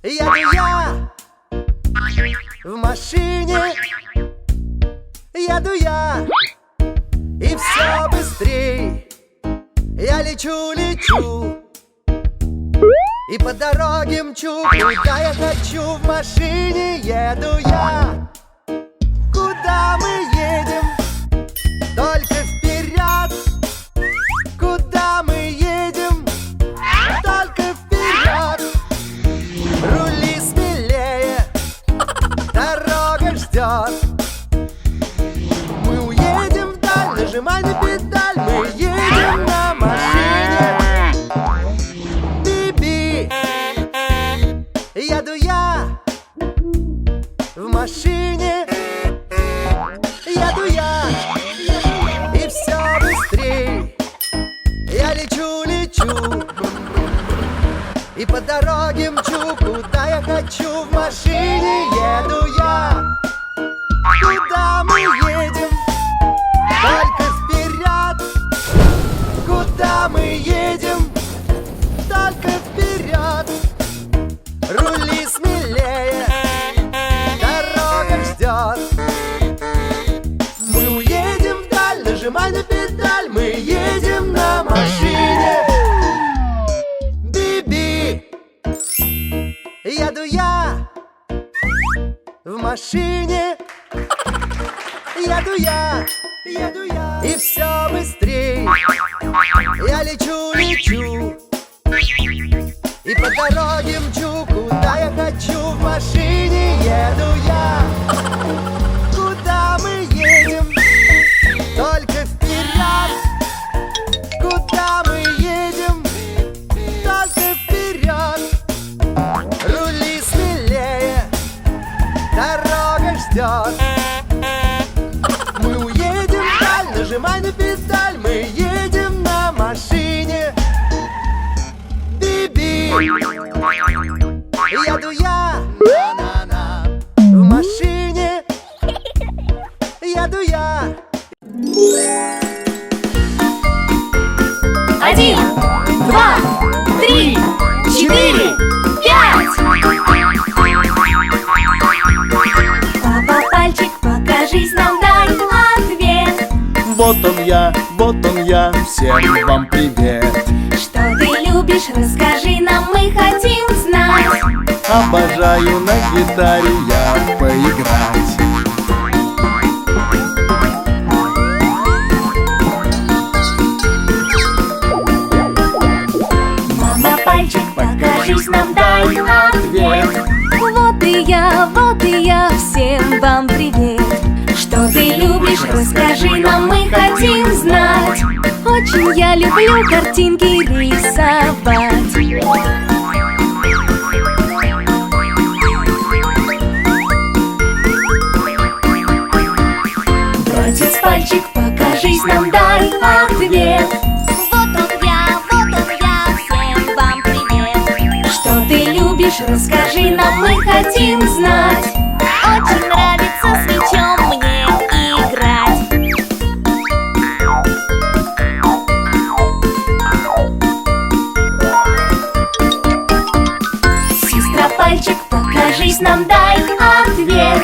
Еду я в машине, еду я, и все быстрей. Я лечу, лечу, и по дороге мчу, куда я хочу. В машине еду я. Куда мы едем? Только вперед. Куда мы едем? Только вперед. Рули смелее, дорога ждет. Мы уедем вдаль, нажимай на педаль. Мы едем на машине. Би-би. Еду я в машине. Еду я, и все быстрей. Я лечу, лечу, и по дороге мчу, куда я хочу. В машине еду я. Куда мы едем? Только вперед. Куда мы едем? Только вперед. Рули смелее, дорога ждет. Мы уедем вдаль, нажимай на педаль. Мы едем на машине. Би-би. Еду я в машине. Еду я, и все быстрей. Я лечу, лечу, и по дороге мчу, куда я хочу. В машине еду я. Куда мы едем? Только вперед. Куда мы едем? Только вперед. Рули смелее, дорога ждет. Мы уедем вдаль, нажимай на педаль. Мы едем на машине. Би-би. Еду я в машине. Еду я. 1, 2, 3, 4, 5. Папа, пальчик, покажись нам, дай ответ. Вот он я, всем вам привет. Что ты любишь, расскажи нам, мы хотим знать. Обожаю на гитаре я поиграть. Мама, пальчик, покажись нам, дай ответ. Вот и я, всем вам привет. Что ты любишь, расскажи нам, мы хотим знать. Очень я люблю картинки рисовать. Братец, пальчик, покажись нам, дай ответ. Вот он я, всем вам привет. Что ты любишь, расскажи нам, мы хотим знать. Очень нравится с мячом мне играть. Сестра, пальчик, покажись нам, дай ответ.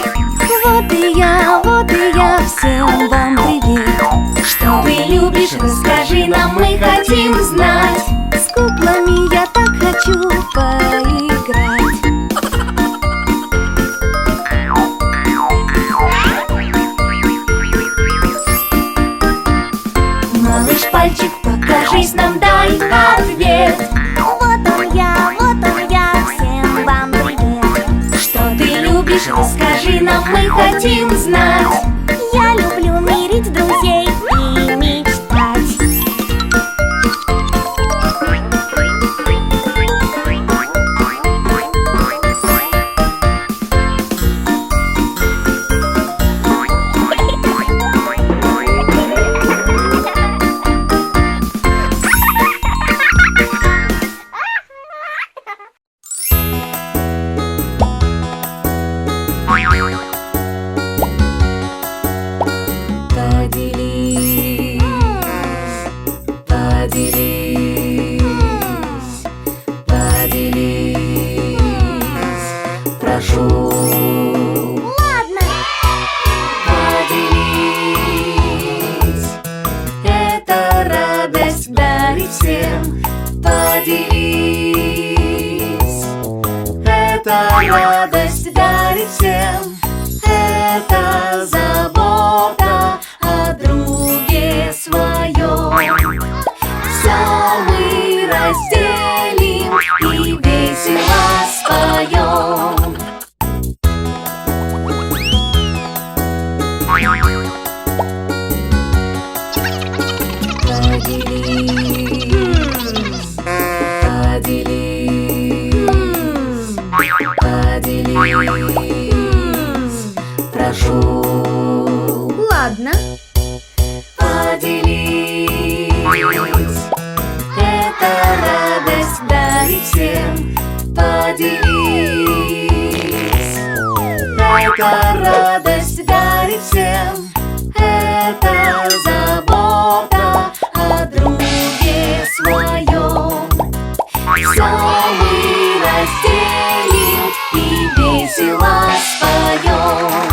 Вот и я, всем вам привет. Что ты любишь, расскажи нам, мы хотим знать. С куклами я так хочу поиграть. Малыш, пальчик, покажись нам, дай ответ. Вот он я, всем вам привет. Что ты любишь, расскажи нам, мы хотим знать. Я люблю мирить друзей и мечтать. Поделись, прошу. Ладно. Поделись, это радость дарит всем. Поделись, это радость дарит всем. Это забота о друге своем. Все мы разделим и весело споем.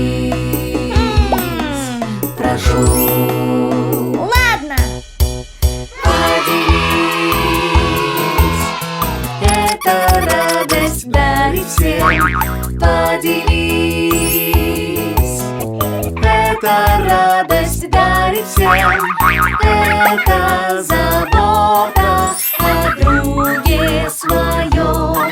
Поделись, прошу. Ладно. Поделись, это радость дарит всем. Поделись, это радость дарит всем. Это забота о друге своем.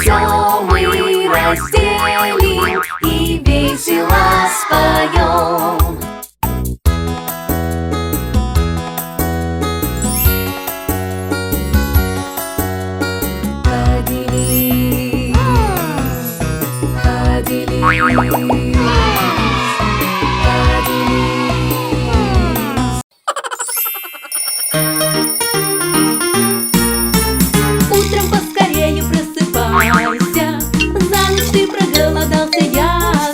Все мы разделим и весело споем. Утром поскорее просыпайся, за ночь ты проголодался, я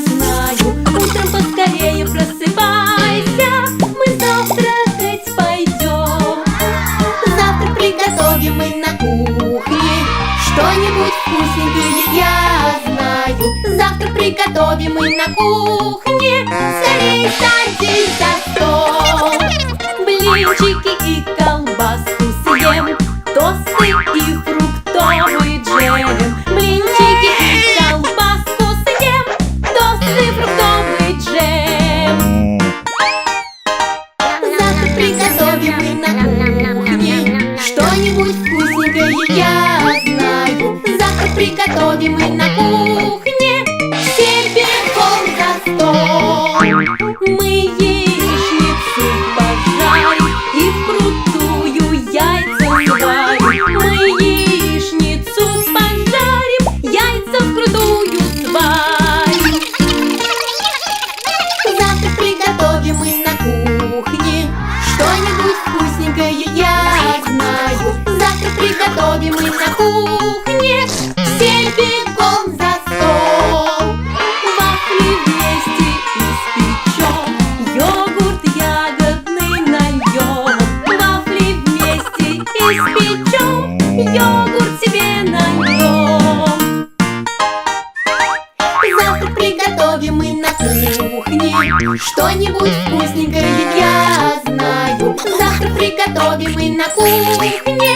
знаю. Утром поскорее просыпайся, мы завтракать пойдем. Завтрак приготовим мы на кухне, что-нибудь вкусненькое, я знаю. Завтрак приготовим мы на кухне, скорей садись за стол. Блинчики и колбаску съем, тосты и фруктовый джем. Блинчики и колбаску съем, тосты и фруктовый джем. Завтрак приготовим мы на кухне, что-нибудь вкусненькое, я знаю. Завтрак приготовим мы на кухне, все бегом за стол. Мы яичницу пожарим и вкрутую яйца сварим. Мы яичницу пожарим, яйца вкрутую сварим. Завтрак приготовим мы на кухне, что-нибудь вкусненькое, я знаю. Завтрак приготовим мы на кухне, все бегом за стол. Вафли вместе испечем, йогурт ягодный нальем. Вафли вместе испечем, йогурт себе нальем. Завтрак приготовим мы на кухне, что-нибудь вкусненькое, я знаю. Завтрак приготовим мы на кухне,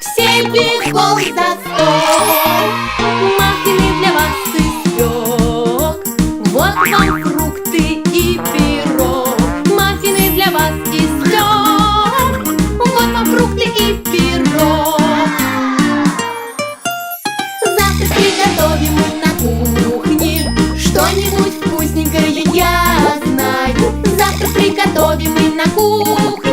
все бегом за стол. Маффины для вас испек, вот вам фрукты и пирог. Маффины для вас испек, вот вам фрукты и пирог. Завтрак приготовим мы на кухне, что-нибудь вкусненькое, я знаю. Завтрак приготовим мы на кухне,